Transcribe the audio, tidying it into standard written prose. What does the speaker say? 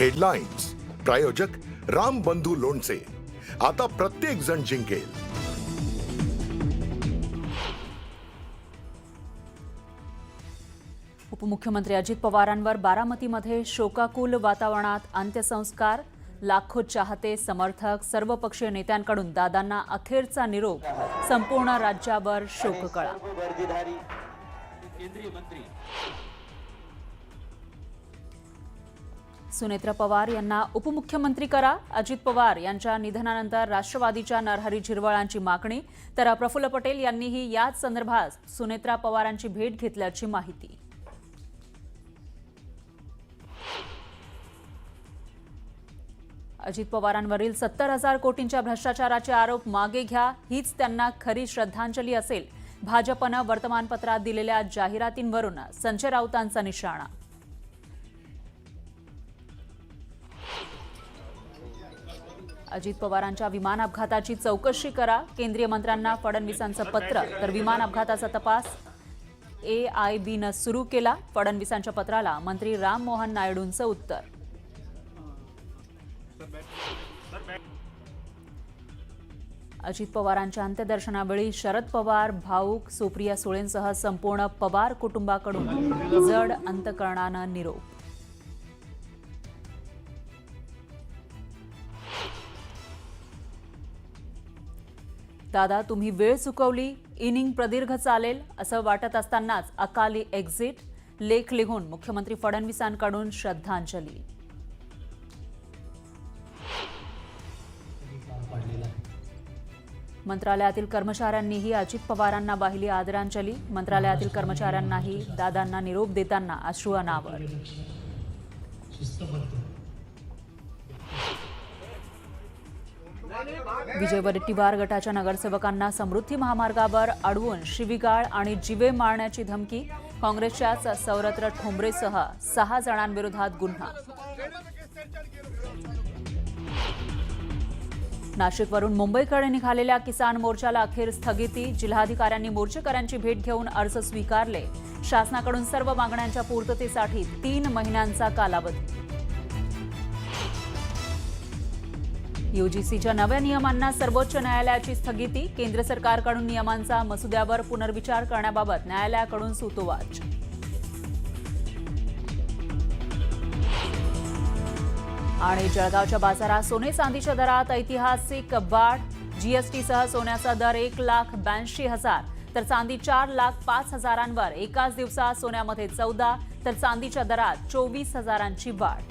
Headlines प्रायोजक राम बंधू लोणचे. आता प्रत्येक जण जिंकेल. उपमुख्यमंत्री अजित पवारांवर बारामतीमध्ये शोकाकुल वातावरणात अंत्यसंस्कार. लाखो चाहते, समर्थक, सर्वपक्षीय नेत्यांकडून दादांना अखेरचा निरोप. संपूर्ण राज्यावर शोककळा. सुनेत्रा पवार यांना उपमुख्यमंत्री करा. अजित पवार यांच्या निधनानंतर राष्ट्रवादीच्या नरहरी झिरवळांची मागणी. तर प्रफुल्ल पटेल यांनीही याच संदर्भात सुनेत्रा पवारांची भेट घेतल्याची माहिती. अजित पवारांवरील 70,000 कोटींच्या भ्रष्टाचाराचे आरोप मागे घ्या, हीच त्यांना खरी श्रद्धांजली असेल. भाजपनं वर्तमानपत्रात दिलेल्या जाहिरातींवरून संजय राऊतांचा निशाणा. अजित पवारांच्या विमान अपघाताची चौकशी करा. केंद्रीय मंत्र्यांना फडणवीसांचं पत्र. तर विमान अपघाताचा तपास AIBनं सुरू केला. फडणवीसांच्या पत्राला मंत्री राम मोहन नायडूंचं उत्तर. अजित पवारांच्या अंत्यदर्शनावेळी शरद पवार भाऊक. सुप्रिया सुळेंसह संपूर्ण पवार कुटुंबाकडून जड अंतकरणानं निरोप. दादा, तुम्ही वेळ चुकवली, इनिंग प्रदीर्घ चालेल असं वाटत असतानाच अकाली एक्झिट. लेख लिहून मुख्यमंत्री फडणवीसांकडून श्रद्धांजली. मंत्रालयातील कर्मचाऱ्यांनीही अजित पवारांना वाहिली आदरांजली. मंत्रालयातील कर्मचाऱ्यांनाही दादांना निरोप देताना अश्रू अनावर. विजय वडेट्टीवार गटाच्या नगरसेवकांना समृद्धी महामार्गावर अडवून शिवीगाळ आणि जीवे मारण्याची धमकी. काँग्रेसच्याच सौरत्र ठोंबरेसह 6 जणांविरोधात गुन्हा. नाशिकवरून मुंबईकडे निघालेल्या किसान मोर्चाला अखेर स्थगिती. जिल्हाधिकाऱ्यांनी मोर्चेकऱ्यांची भेट घेऊन अर्ज स्वीकारले. शासनाकडून सर्व मागण्यांच्या पूर्ततेसाठी 3 महिन्यांचा कालावधी. UGCच्या नव्या नियमांना सर्वोच्च न्यायालयाची स्थगिती. केंद्र सरकारकडून नियमांचा मसुद्यावर पुनर्विचार करण्याबाबत न्यायालयाकडून सूतोवाच. आणि जळगावच्या बाजारात सोने चांदीच्या दरात ऐतिहासिक वाढ. GSTसह सोन्याचा दर 1,82,000 तर चांदी 4,05,000 एकाच दिवसात. सोन्यामध्ये 14 तर चांदीच्या दरात 24,000ची वाढ.